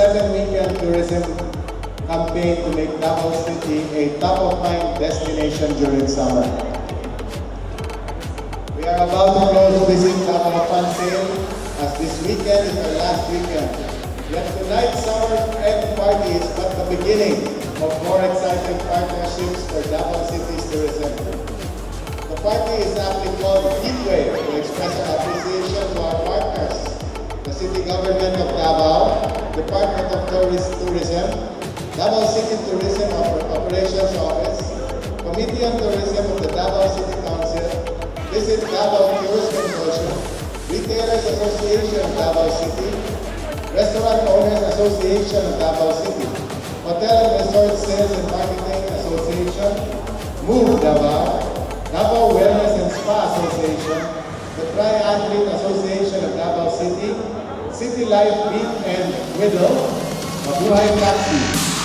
7 weekend tourism campaign to make Davao City a top-of-mind destination during summer. We are about to close Visit Davao Fun Sale as this weekend is our last weekend. Yet tonight's summer end party is but the beginning of more exciting partnerships for Davao City's tourism. The party is aptly called Heatwave to express our appreciation to our partners, the City Government of Davao, Department of Tourism, Davao City Tourism Operations Office, Committee on Tourism of the Davao City Council, Visit Davao Tourist Consortium, Retailers Association of Davao City, Restaurant Owners Association of Davao City, Hotel and Resort Sales and Marketing Association, Move Davao, Davao Wellness and Spa Association, the Triathlete Association of Davao City, City Life Beat and Widow, Mabuhay Taxi,